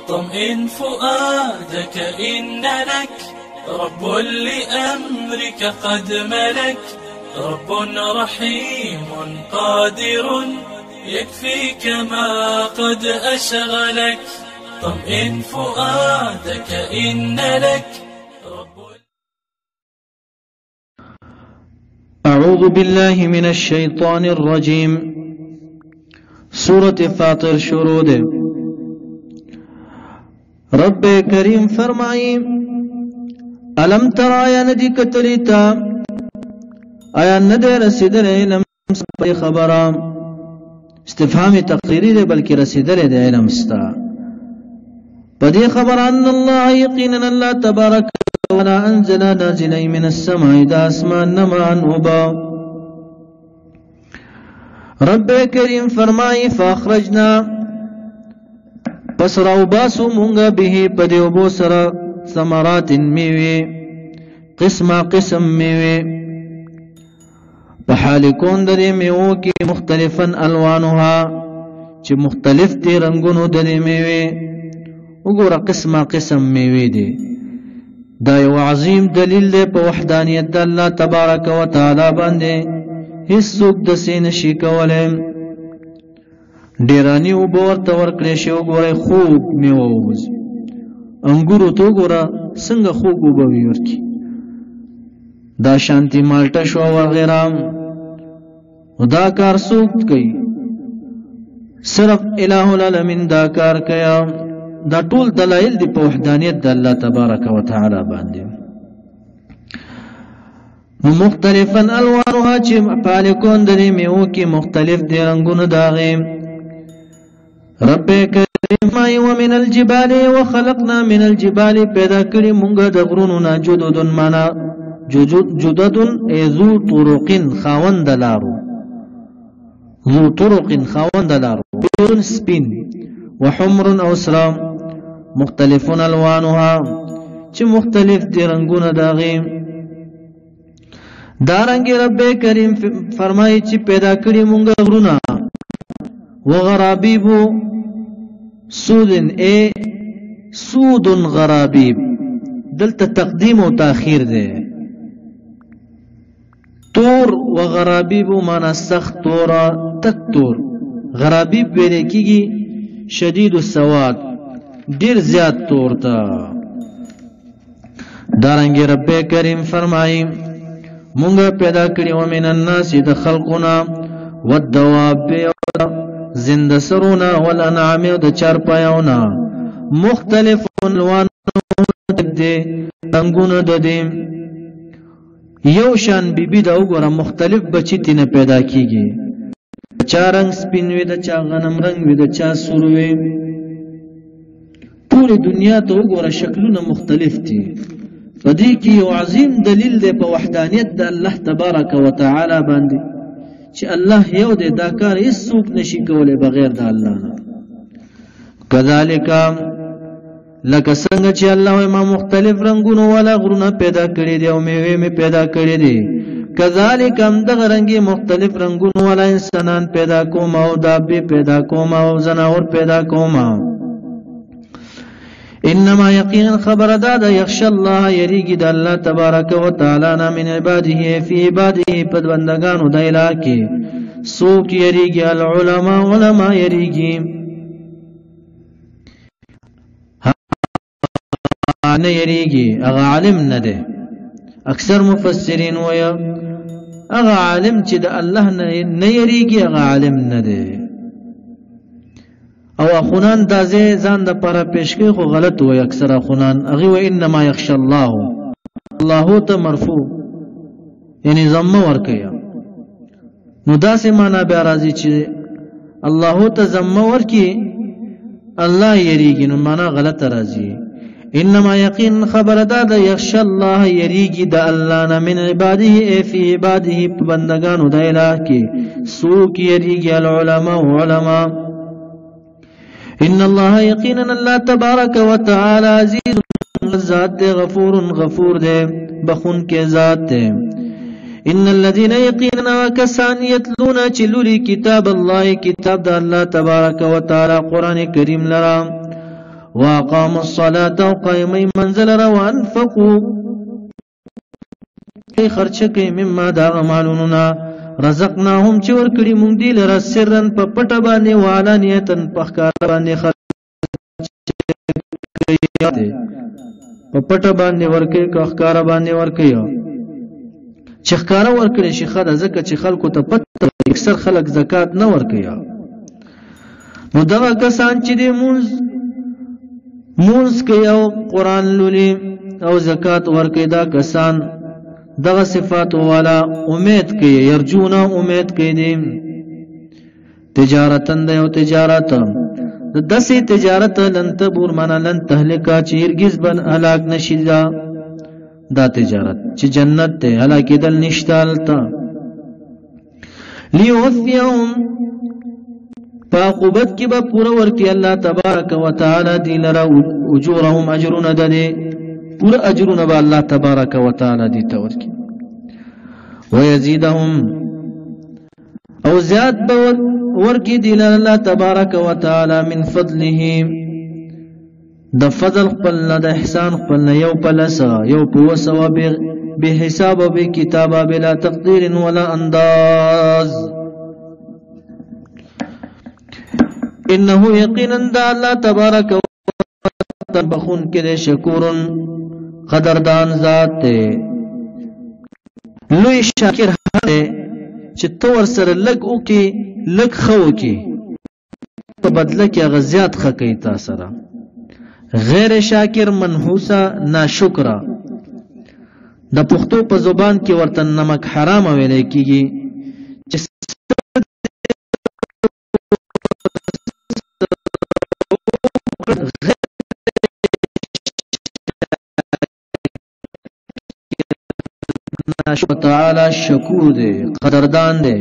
طمئن فؤادك إن لك رب لأمرك قد ملك، رب رحيم قادر يكفيك ما قد أشغلك. طمئن فؤادك إن لك رب. أعوذ بالله من الشيطان الرجيم. سورة فاطر شروع ده. رب کریم فرمائی الم تر آیا ندی کتلیتا آیا ندی رسیدل علم سپی خبرام. استفهام تقریری ده بلکہ رسیدل ده علم ستا پدی خبر ان اللہ یقینا اللہ تبارک ولا انزل نازلی من السماء دا اسمان نمعن ابا. رب کریم فرمائی فاخرجنا پس راو باسو مونگا به پدیو بو سرا ثمرات میوی قسم قسم میوی بحال کون دری میوو کی مختلفا الوانوها چی مختلف دی رنگونو دری میوی وګوره قسم قسم میوی دی. دا یو عظیم دلیل دی په وحدانیت د الله تبارک و تعالی باندې هیڅ څوک د سین شي کولای. ډیرانی او بور تور کړی شی وګوره خوب میوه وځي انګورو تو ګوره څنګه خوب وبوي ورکی دا شانتی مالټا شو وغیرہ. دا کار څوک کوي؟ صرف الہ العالمین دا کار کیا. دا ټول دلایل دی په وحدانیت د الله تبارک و تعالی باندې. مختلفا الوانها چې پالکون د میوه کې مختلف دی رنگونه داغي. رب کریم مای ومن الجبال وخلقنا من الجبال پیدا کړی مونږ د غرونو نه جدودن معنا جدودن ذو طرق خاوند لارو ذو طرق خاوند لارو بدون سپین وحمر او سلام مختلفون الوانها چې مختلف دی رنگونه داغي. دارنګ رب کریم فرمایي چې پیدا کړی مونږ غرونه وغرابيب سودن اي سود غرابيب دلته تقدیم او تاخير ده. تور وغرابيب معنا سخت تورا تک تور. غرابيب ویل کیږي شدید السواد ډیر زیات تور تا. دارنګ رب کریم فرمایي مونږ پیدا کړی و من الناس د خلقنا والدواب زند سرونا والانعام د چار پایاونا مختلف الوان دې رنگونه د دې یو شان بیبي دا وګوره مختلف بچی تینه پیدا کیږي. چا رنگ سپین وي د چا غنم رنگ وي د چا سور وي. ټول دنیا ته وګوره شکلونه مختلف دي. پدې کې یو عظیم دلیل دی په وحدانیت د الله تبارک و تعالی باندې چې الله یو دی. دا کار هیڅ څوک نشي کولای بغیر د الله نه. کذالک لکه څنګه چې الله ما مختلف رنگونو والا غرونه پیدا کړی دی او میوه می پیدا کړی دی. کذالک هم دغه رنگي مختلف رنگونو والا انسانان پیدا کوم او دابې پیدا کوم او زناور پیدا کوم. انما یقینا خبر دادا یخشى الله یریږي د الله تبارک و تعالی نه من عباده فی عباده په بندگانو د الہ کې څوک یریږي العلماء علماء یریږي. نه یریږي هغه عالم نه دی. اکثر مفسرین وایي هغه عالم چې د الله نه یریږي هغه عالم نه دی. او اخونان دا ځان د پاره پیش کوي خو غلط وای. اکثر اخونان هغه و انما یخشى الله الله ته مرفوع یعنی ضمه ورکیا. نو دا سه معنا به راځي چې الله ته ضمه ورکی الله یریږي نو معنا غلط راځي. انما یقین خبر دادا یخشى الله یریږي د الله نه من عباده فی عباده بندگانو د الہ کې څوک یریږي العلماء علماء. ان الله یقینا الله تبارک و تعالی عزیز ذات غفور غفور دے بخون کے ذات دے. ان الذين يقينا وكسان يتلون چلولي كتاب الله كتاب د الله تبارك وتعالى قرآن کریم لرا واقاموا الصلاة وقائمي منزل وانفقوا خرچ کوي مما دا مالوننا رزقناهم چې ورکړي مونږ دی لره سرن په پټه باندې وعلانیتن په ښکار باندې خرچ کوي په پټه باندې ورکړي که ښکار باندې ورکړي چې ښکار ورکړي شي خدای ځکه چې خلکو ته پته اکثر خلک زکات نه ورکړي نو دغه کسان چې دی مونږ کوي او قران لولي او زکات ورکړي دا کسان دغه صفات والا امید کوي يرجونا امید کوي دي تجارتن د یو تجارت دسي تجارت لن تبور معنا لن تهلكا چې هرگز بن هلاك نشي دا تجارت چې جنت ته هلاکې دل نشتالتا ليوفيهم فعقوبت کی با پورا ورکی الله تبارک وتعالى دی لرا اجورهم اجرون ددي پورا اجرون با الله تبارک وتعالى دی تورکی ويزيدهم او زیاد ورکی دی لرا الله تبارک وتعالى من فضله د فضل خپلنا د احسان خپلنا یو پلسا یو پوسوا به حساب او به کتابه بلا تقدیر ولا انداز انه یقینا د الله تبارک وتعالى بخون کې شکور قدردان ذات ته لوی شاکر هره چې تور سره لګ او کې لګ خو کې په بدله کې غزيات خکې تا سره غیر شاکر منحوسه ناشکرا د پښتو په زبان کې ورته نمک حرام ویل کېږي چې ناشکر تعالی شکور دی قدردان دی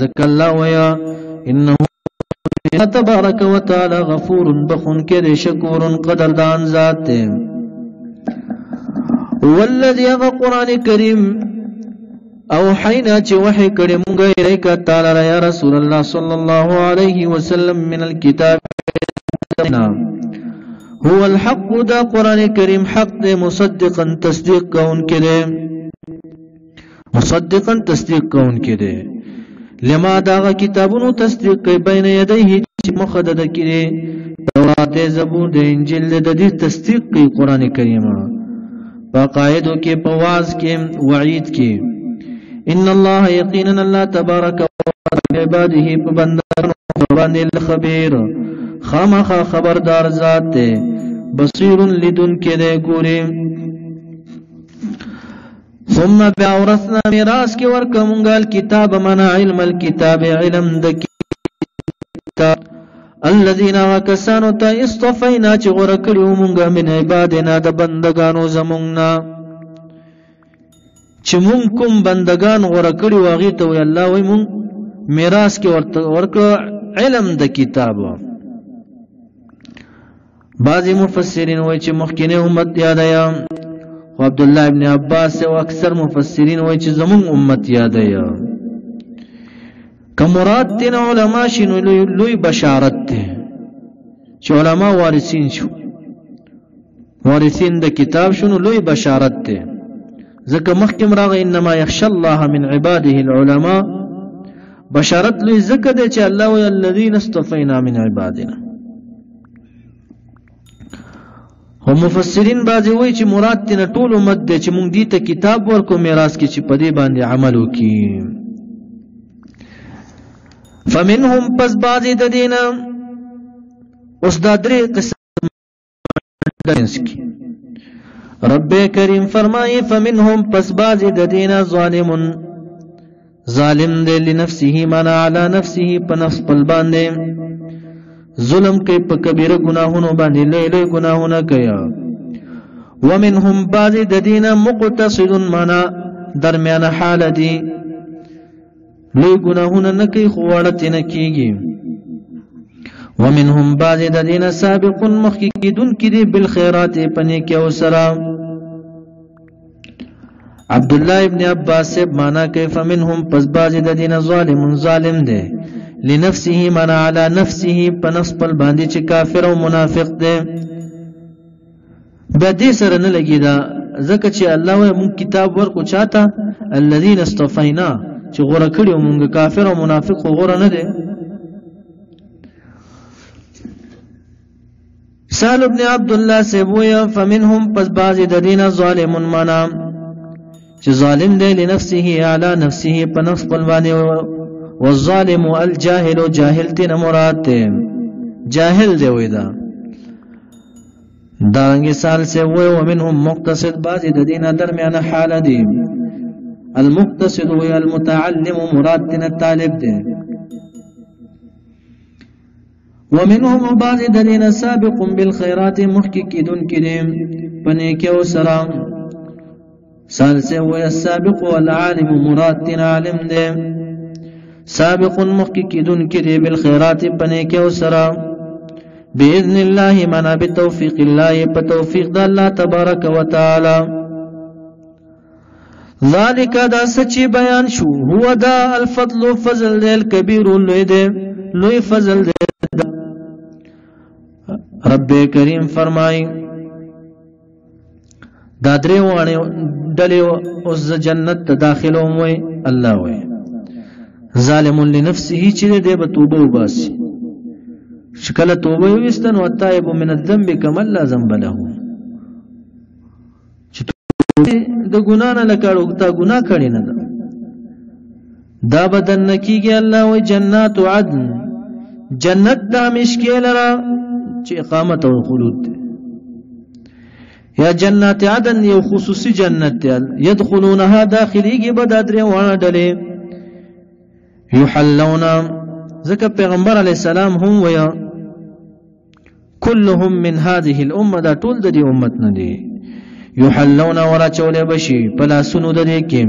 ذکر الله ويا انه تبارك وتعالى غفور بخون کې شکور قدردان ذات والذي قرآن کریم او حینا چې وحی کړي مونږ الیک تعالی یا رسول الله صلی الله علیه وسلم من الكتاب هو الحق دا قرآن کریم حق دے مصدقا تصدیق کون کے دے مصدقا تصدیق کون کے دے لما داغا کتابونو تصدیق کئی بین یدیه چی مخدد کرے تورات زبور دے انجل دے دی تصدیق کئی قرآن کریم فقائدو کے پواز کے وعید کے ان اللہ یقینا اللہ تبارک عباده پبندان الخبیر خامخا خبردار ذات دے بصیر لدن کے دے گورے ثم بعورثنا میراث کے ورکمونگا الكتاب منا علم الكتاب علم د کتاب الذين وكسانوا تا اصطفینا چی غرکلیو مونگا من عبادنا د بندگانو زمونگنا چی مونگ کم بندگان غرکلیو آغیتا وی اللہ وی مونگ میراث کے ورکو علم د کتاب بعضی مفسرین وی چی مخکینه امت یادیا و عبداللہ ابن عباس و اکثر مفسرین وی چی زمون امت یادیا که مراد تین علماء شنو لوی بشارت تے چی علماء وارثین شو وارثین دا کتاب شنو لوی بشارت تے ذکر مخکم راغ انما یخشى الله من عباده العلماء بشارت لوی ذکر دے چی اللہ وی الذین اصطفینا من عبادنا و مفسرین بازی وی چې مراد تینا طول امت دی چې مونږ دی ته کتاب ورکو میراث کې چې په دې باندې عمل وکړي فمنهم پس بازی د دینه اوس دا درې قسم رب کریم فرمایي فمنهم پس بازی د دینه ظالم دی لنفسه معنا علی نفسه په نفس خپل باندې ظلم کوي په کبیره گناهونو باندې لوی گناهونه کوي ومنهم بعض د دینه مقتصد معنا درمیانه حال دي لوی گناهونه نه کوي خو وړت نه کیږي ومنهم بعض د دینه سابق مخکیدون کې دي بالخيرات پنه کې او سلام عبداللہ ابن عباس سے مانا کہ فمنهم پس باز د دین ظالم ظالم دے لنفسه مانا علی نفسه پنفس پل باندې چې کافر او منافق دے. بیا دې سره نه لګی دا ځکه چې الله وایي مونږ کتاب ورکو چاته الذين اصطفینا چې غوړه کړیو مونږ کافر او منافق غوړه نه دي. سهل ابن عبد الله سے ویا فمنهم پس باز د دین ظالم مانا چې ظالم دی لنفسه علی نفسه په نفس خپل باندې والظالم الجاهل جاهل تن مراد دی جاهل دی وای دا دانګ سال سے وای ومنهم مقتصد باز د دین درمیانه حال دی المقتصد وای المتعلم مراد تن طالب دی ومنهم باز د دین سابق بالخيرات محقق دن کریم پنه کېو سلام سال سے وای السابق والعالم مراد تن عالم دی سابق محقق دن کری بالخيرات پنه کېو سلام بإذن الله منا بتوفيق الله بتوفيق د الله تبارك وتعالى. ذلك دا سچي بیان شو هو دا الفضل فضل دے الكبير لوی دے لوی فضل دے. رب کریم فرمائی دا درې وانه ډلې اوس جنت داخلو موي الله وي ظالم لنفسه چې دې به توبه وباسي شکل توبه وستن او تائب من الذنب كما لا ذنب له چې د ګنا نه لکړو تا ګنا کړی نه دا بدن کیږي الله وي جنات عدن جنت د مشکل را چې اقامت او خلود یا جنات عدن یو خصوصي جنت يدخلونها داخليږي به د درې وانه ډلې يحلون ذکر پیغمبر علیہ السلام هم ویا كلهم من هذه الامه دا ټول د دې امت نه دي يحلون ورا چولې بشي پلا سونو د دې کې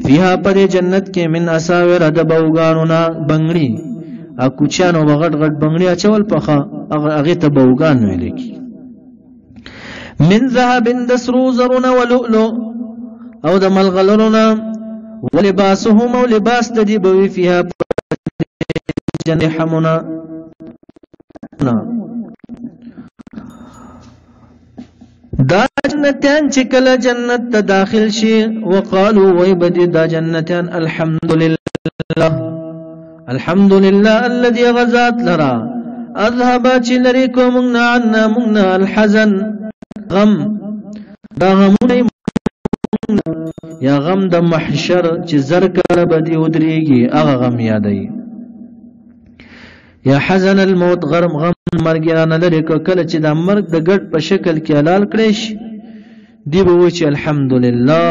فيها پر جنت کې من اساور د بوغانونا بنگړي ا کوچانو بغټ غټ بنگړي اچول پخه هغه ته بوغان ویل کی من ذهب دسرو زرنا ولؤلؤ او د ملغلرنا ولباسهم او لباس د دې بوي فيها جنحمنا دا جنتان چې کله جنت ته داخل شي وقالوا ويبدي دا جنتان الحمد لله الذي غزات لرا اذهب چې لري کوم عنا من الحزن غم دا غمونه یا غم د محشر چې زر کړه بدی ودريږي هغه غم یادای یا حزن الموت غم مرګیان لري کله چې د مرګ د ګډ په شکل کې حلال کړي شي دی به وچ الحمدلله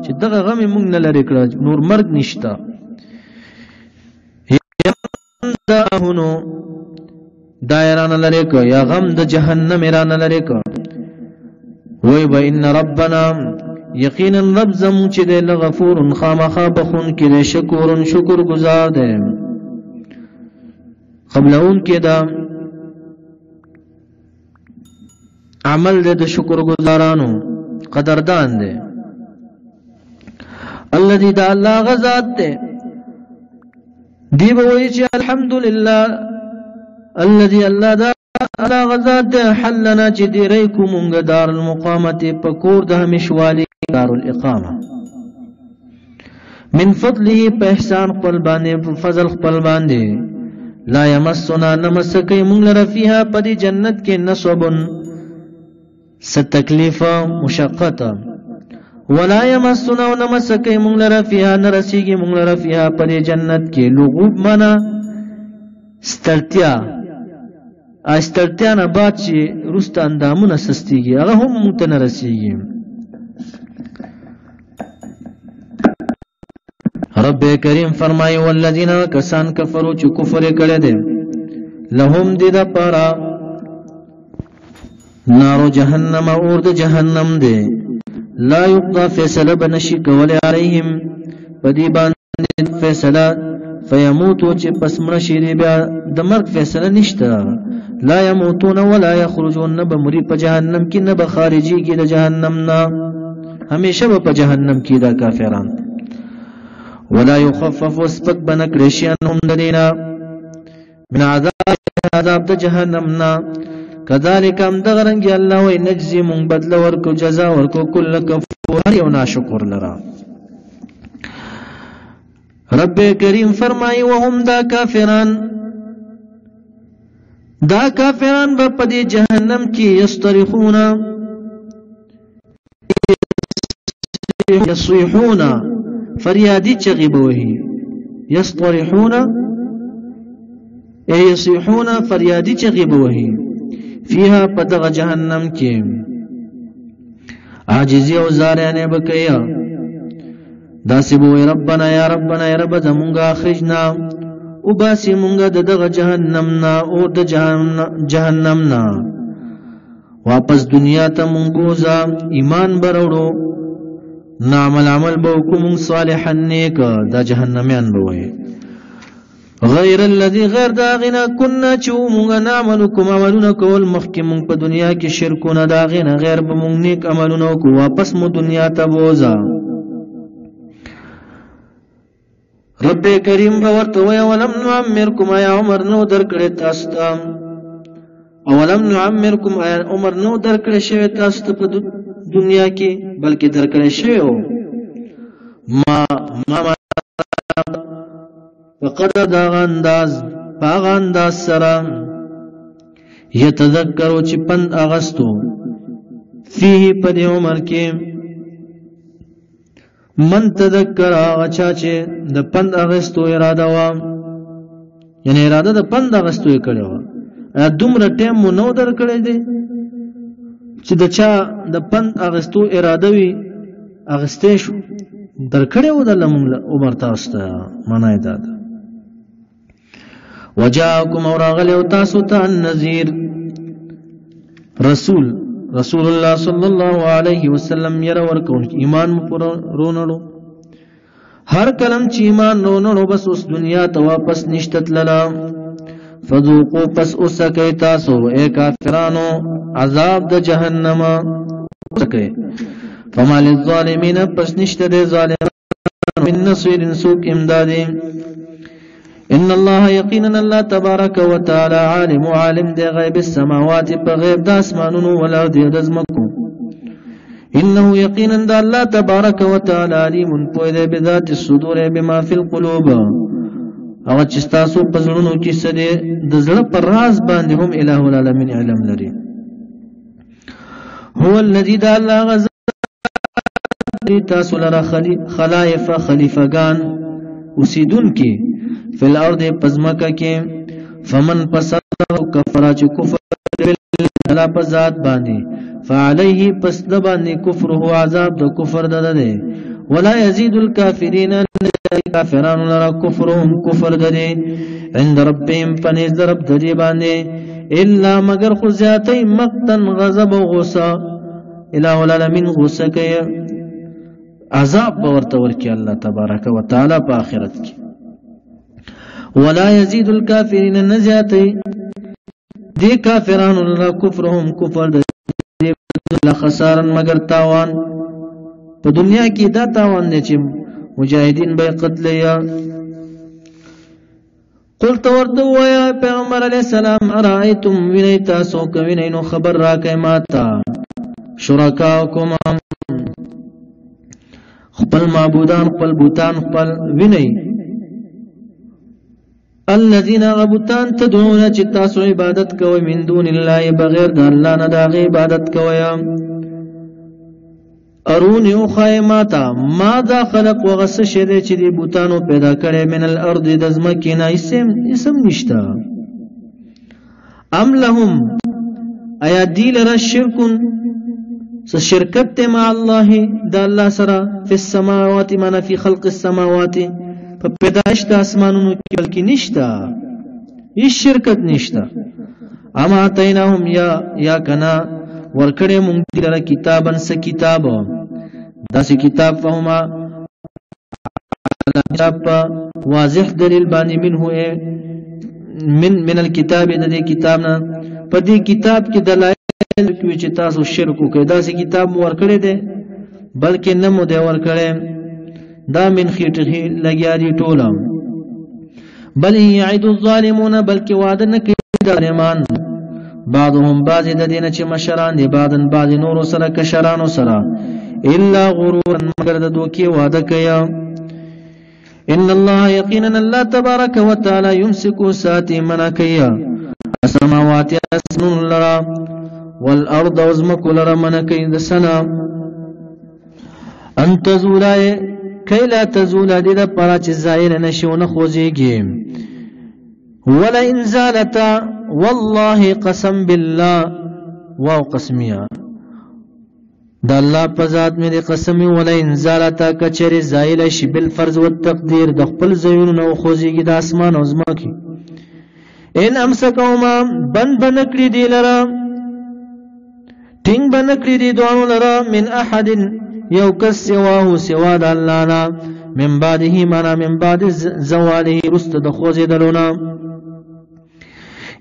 چې دغه غم موږ نه لري کړ نور مرګ نشتا یا هونو دایران لري کو یا غم د جهنم ایران لري کو وای به ان ربنا یقینا رب زم چې د غفور خامخا بخون کې شکر گزار دی قبلون کې دا عمل د شکر گزارانو قدردان دی الذي دا الله غزاد دی دی به وی چې الحمدلله الذي الله دا الله غزاد دی حلنا چې دی ریکو مونږ دار المقامت پکور د همیشوالی دار الاقامه من فضله په احسان خپل باندې په فضل خپل باندې لا يمسنا نمسكي مونږ لره فيها پدې جنت کې نصب ستکلیف مشقت ولا يمسنا نمسكي مونږ لره فيها نرسيږي مونږ لره فيها پدې جنت کې لغوب معنا استرتیا نه بعد چې رست اندامونه سستيږي هغه هم مونږ ته نرسيږي رب کریم فرمای والذین کسان کفروا چې کفر کړي دي لهم دې د پارا نار جهنم اور د جهنم دي لا يقضى فیصله بنشي کول علیهم پدی باندې فیصله فیموتوا چې پس مړ شي بیا د مرګ فیصله نشته لا يموتون ولا يخرجون بمری په جهنم کې نه به خارجيږي د جهنم نه همیشه په جهنم کې دا کافران ولا يخفف اسبق بنکړي شي انهم دلینا من عذاب د جهنمنا كذلك ام دغرنګ الله و نجزي من بدل ورکو جزاء ورکو كل كفور یو ناشکر لرا رب کریم فرمای وهم دا کافران به په دې جهنم کې يصيحون فریادی چغی بوهی يصيحون فریادی چغی بوهی فيها پدغ جهنم کې عاجزی او زاریانه بکیا داسی بوی ربنا یا رب زمونگا اخرجنا او باسی مونگا دغ جهنمنا او د جهنمنا واپس دنیا تا مونگوزا ایمان بروڑو نعمل عمل بوکم صالحا نیک دا جهنمیان بوی غیر الذي غیر داغنا كنا چو مونگا نعملکم عملونا کول مخی مونگ پا دنیا کی شرکونا داغنا غیر بمونگ نیک عملونا کو واپس مو دنیا تا بوزا رب کریم باورت وی ولم نعمرکم آیا عمر نو درکڑی تاستا اولم نعمرکم آیا عمر نو درکڑی شوی تاستا پا دنیا کی بلکہ درکڑی شوی ہو ما فقدر پاغ انداز سرا یتذکرو چی پند اغستو فیه پد عمر کی من تذکر آغا چاچے دا پند اغستو اراده وا یعنی اراده دا پند اغستو اکڑی وا دومره ټیم مو نو در کړی دی چې د چا د پند اغستو اراده وي اغستې شو در کړی و د عمر تاسو ته معنی دا ده وجاءكم اوراغلی تاسو ته النذیر رسول الله صلی الله علیه وسلم ير ورکو ایمان پر رونړو هر کلم چې ایمان رونړو بس اوس دنیا ته واپس نشتت للا فذوقوا پس اسکه تاسو اے کافرانو عذاب د جهنم اسکه فما للظالمین پس نشته د ظالمانو من نصير سوق امدادي ان الله یقینا الله تبارک وتعالى عالم د غیب السماوات بغیب د اسمانونو والارض د زمکو انه یقینا د الله تبارک وتعالى علیم پوهه بذات الصدور بما فی القلوب او چې تاسو په زړونو کې څه دي د زړه پر راز باندې هم الہ العالمین علم لري هو الذی د الله غزا تاسو لرا خلائف خلیفگان اوسیدون کې فی الارض پزمکا کې فمن پسر کفر چې کفر بالله په ذات باندې فعليه پس د باندې کفر هو عذاب د کفر ده ولا يزيد الكافرين کافرون لرا کفرهم کفر ده عند ربهم فنز رب ده باندې الا مگر خو زیاتی مقتن غضب و غصه الہ العالمین غصه کوي عذاب باورته ورکی الله تبارک وتعالى په آخرت کې ولا يزيد الكافرين نزياتي دي كافران لرا كفرهم كفر دي خسارا مگر تاوان په دنیا کې دا تاوان نه چې مجاهدین به قتل یا قلت ورته ويا پیغمبر علیہ السلام ارایتم وینیتا سو کوینینو خبر را کای ماتا شرکاکم خپل معبودان خپل بوتان خپل ویني الذين غبطان تدعون چتاسو عبادت کوي من دون الله بغیر د الله نه د عبادت کوي ارونی او خایماتا ما دا خلق وغس شده چې دی بوتانو پیدا کړي من الارض د زمکینا اسم نشتا ام لهم ایا دی لرا شرکن شرکت مع الله د الله سره فی السماوات من فی خلق السماوات په پیدائش د اسمانونو کې بلکې نشتا هیڅ شرکت نشتا اما تینهم یا کنا ورکړې مونږ دلته کتابن س کتاب داسې کتاب فهما کتاب واضح دلیل باندې منه من الكتاب د دې کتاب نه په دې کتاب کې دلایل کوي چې تاسو شرک کوئ داسې کتاب ورکړې ده بلکې نه مو دی ورکړی دا من خیټې لګیا دي ټوله بل یعد الظالمون بلکې وعده نه کوي ظالمان بعضهم بعض د دینه چې مشران دي بعضن بعض نور سره کشرانو سره الا غرورا مگر د دوکي وعده کوي ان الله یقینا الله تبارک وتعالى يمسك ساتي منکيا السماوات اسمن لرا والارض وزمك لرا منکي د سنا ان تزولا کای لا تزولا د پاره چې ظاهر نشونه خوځيږي ولا ان زالتا والله قسم بالله واو قسمیا دا الله په ذات مې قسم ولا ان زالتا کچری زایل شي بل فرض او تقدیر د خپل زوینو خوځيږي د اسمان او زمکه ان امسکوما بنکړي دی لرا ټینګ بنکړي دی دوانو لرا من احد یو کس سواه سوا د الله نه من بعده معنا من بعد زواله رست د خوځې دلونه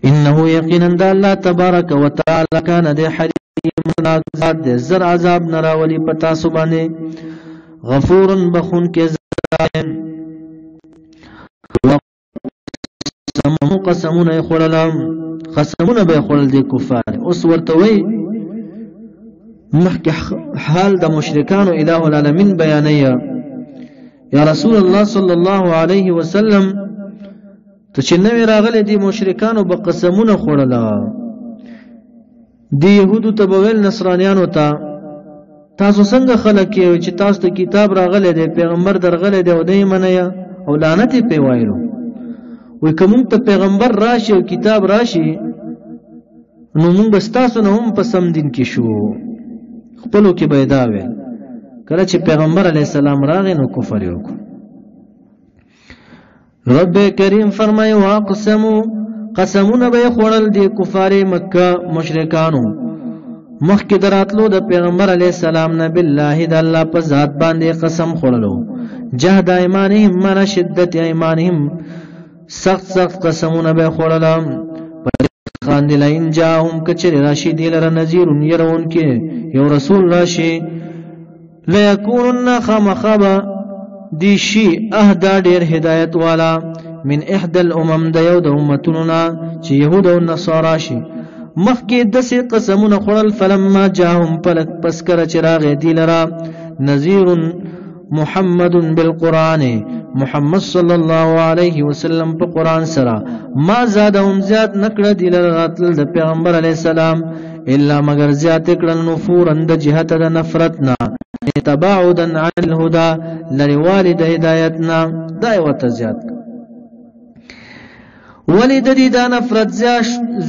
انه یقینا د الله تبارک وتعالى کان د حلیم ذات د زر عذاب نراولی پتا سبانه غفور بخون کې زایم قسمونه خللم قسمونه به خلل دي کفار اوس ورته وی مخک حال د مشرکان او الہ العالمین بیانیا یا رسول الله صلی الله علیه وسلم ته چې نوې راغلي دي مشرکان په قسمونه خورلا دی يهودو ته بویل نصرانیانو ته تاسو څنګه خلک یو چې تاسو ته کتاب راغلی دی پیغمبر درغلی دی او دای منیا او لعنت په وایلو وای کوم ته پیغمبر راشي او کتاب راشي نو موږ بس تاسو نه هم په سم دین کې شو خپلو کې پیدا ویل کله چې پیغمبر علی السلام راغی نو کفر وکړ رب کریم فرمای واقسموا قسمونه به خورل دي کفار مکه مشرکانو مخکې دراتلو د پیغمبر علی السلام نه بالله د الله په ذات باندې قسم خورلو جهد ایمانهم من شدت ایمانهم سخت قسمونه به خورلم خاندل ان جاءهم کچری راشی دیلر نذیر يرون کې یو رسول راشي لا يكونن خمخبا دی شی اهدا ډیر هدایت والا من احدى الامم د یو د امتوننا چې يهود او نصارا شي مخکې د سي قسمونه خړل فلما جاءهم پس کر چراغ دیلرا نذیر محمد بالقران محمد صلی الله علیه وسلم په قران سره ما زادهم زیاد نکړه دیلر راتل د پیغمبر علی السلام الا مگر زیات کړه نفورا د جهت د نفرتنا تباعدا عن الهدى لروالد هدایتنا دای وت زیات ولید دی دا نفرت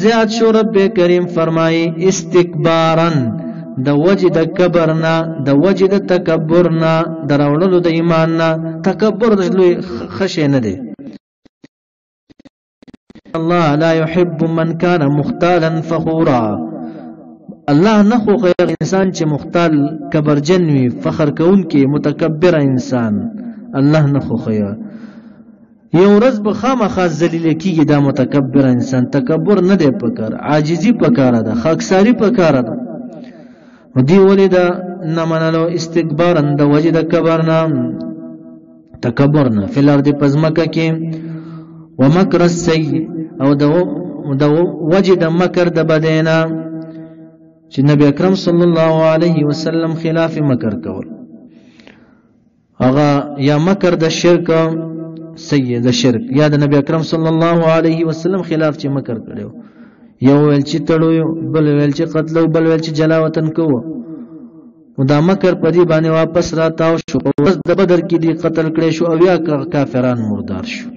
زیاد شو رب کریم فرمای استکبارا د وجد کبرنا د وجد تکبرنا دراولو د ایماننا تکبر د لوی خشه نه دی الله لا يحب من كان مختالا فخورا الله نخو غیر انسان چې مختال کبرجن وي فخر کون کې متکبر انسان الله نخو خیر یو ورځ به خامخا ذلیل کیږي دا متکبر انسان تکبر نه دی پکار عاجزی پکاره ده خاکساری پکاره ده دی ولدا نمنلو استکبارا د وجد کبرنا تکبرنا فی الارض پزمکه کې ومکر السیء او د وجد مکر د بدینا چې نبی اکرم صلی الله علیه وسلم خلاف مکر کول هغه یا مکر د شرک سید شرک یا د نبی اکرم صلی الله علیه وسلم خلاف چې مکر کړو یو ول چې تړو بل ول چې قتل بل ول چې جلاوطن کوو دا مکر په دې باندې واپس راتاو شو اوس د بدر کې دی قتل کړي شو او یا کافران مردار شو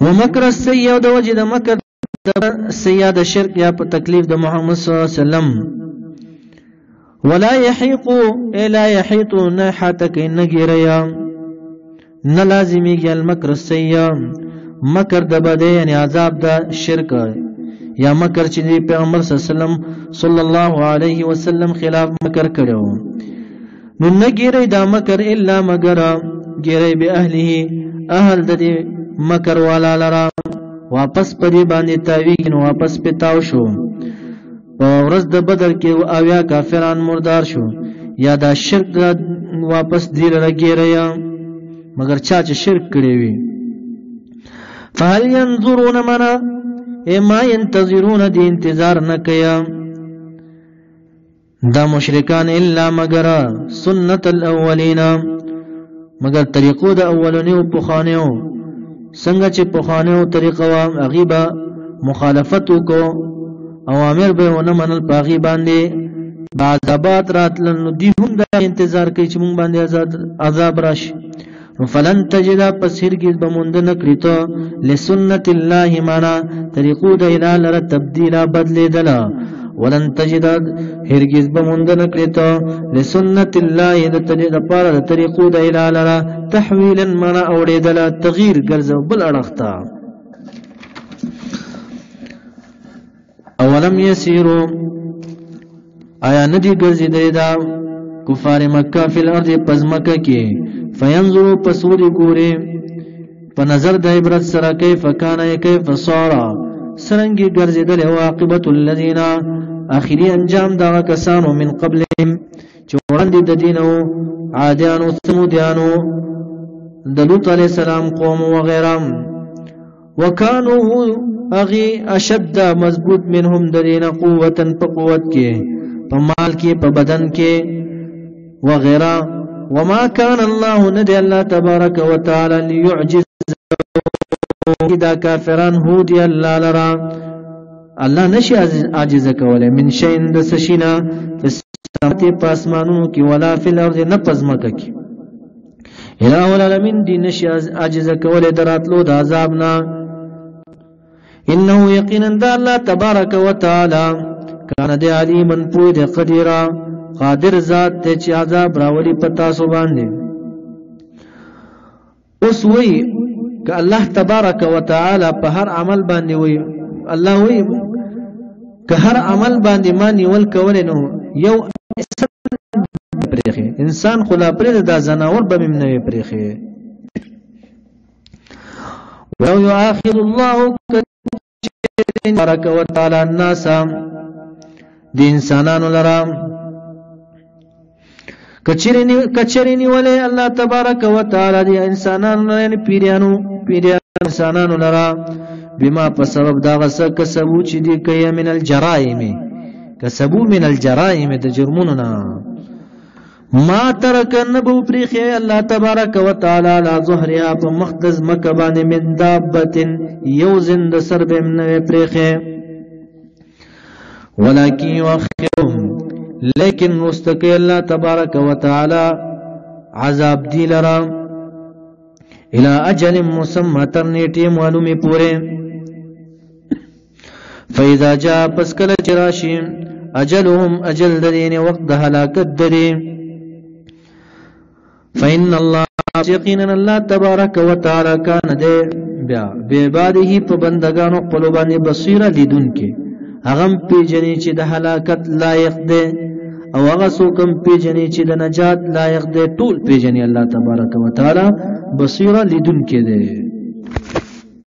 ومکر السیء د وجه د مکر د سیاد شرک یا په تکلیف د محمد صلی الله علیه وسلم ولا يحيق الا يحيط نحتك نغيريا نلازمي المكر السيء مکر د بده یعنی عذاب د شرک یا مکر چې پیغمبر صلی الله علیه وسلم خلاف مکر کړو نو نګيري دا مکر الا مگر ګيري به اهله اهل د مکر والا لرا واپس پدی باندې تاویږي نو واپس پتاو شو په ورځ د بدر کې اویا کافران مردار شو یا دا شرک واپس دی لګیریا مگر چا چې شرک کړی وي فهل ينظرون منا ما ينتظرون دي انتظار نکیا دا مشرکان الا مگر سنت الاولین مگر طریقو د اولونیو پخانیو څنګه چې پخانیو طریقو غیبا مخالفت کو اوامر به ونه منل پاغي باندې عذابات راتلن دي هم د انتظار کوي چې مونږ باندې عذاب راشي فلن تجد پسرګز بموند نکړي ته لسنت الله معنا طریقو د اله لره تبديلا بدلیدلا ولن تجد هرگز بموند نکړي ته لسنت الله د طریقو د اله لره تحویلا معنا اوریدلا تغییر ګرځو بل اړختا اولم يسيروا آیا ندی ګرځیدل دا کفار مکه فی الارض پزمکه کې فینظروا پسوری ګوري په نظر د عبرت سره کیف کان کیف صار سرنګي ګرځیدل او عاقبت الذين اخری انجام دا کسانو من قبلهم چې وړاندې د دینو عادیانو ثمودیانو د لوط علی السلام قوم وغيرها وکانو اغي اشد مضبوط منهم دین قوتا په قوت کې په مال کې په بدن کې وغيرها وما كان الله ندي الله تبارك وتعالى ليعجز دا کافران هو دی الله لرا الله نشي عاجز کوله من شيء د سشینا فسمت پاسمانونو کې ولا فی الارض نپزمکه کې اله العالمین دی نشي عاجز کوله دراتلو د عذابنا انه یقینا د الله تبارک وتعالى کان دی علیما پوی دی قدیرا قادر ذات ته چې عذاب راولي پتا سو باندې اوس وی ک الله تبارک وتعالى په هر عمل باندې وی الله وی ک هر عمل باندې مانی ول کول نو یو انسان خلا پر د زناور به ممنوي پرخه ولو يؤاخذ الله تبارک وتعالى الناس د انسانانو لرا کچرینی ولی الله تبارک وتعالى د انسانانو نه پیرانو انسانانو لرا بما په سبب دا غسه کسبو چې دی کوي من الجرائم کسبو من الجرائم د جرمونو نه ما ترک نبو پریخه الله تبارک وتعالى لا ظهرها په مخدز مکه باندې من دابتن یوزن د سرب من پریخه ولکن یؤخرهم لیکن مستقی الله تبارک وتعالى عذاب دی لرا الى اجل مسمى ترنیټی معلومه پوره فاذا جاء پس کله چراشی اجلهم اجل درین وقت د هلاکت درې فإن الله یقینا الله تبارک وتعالى کان دې بیا به عباده په بندگانو خپل باندې بصیره لیدونکي هغه پیجنې چې د هلاکت لایق دی او هغه څوک پیجنې چې د نجات لایق دی ټول پیجنې الله تبارک وتعالى بصیره لیدونکي دی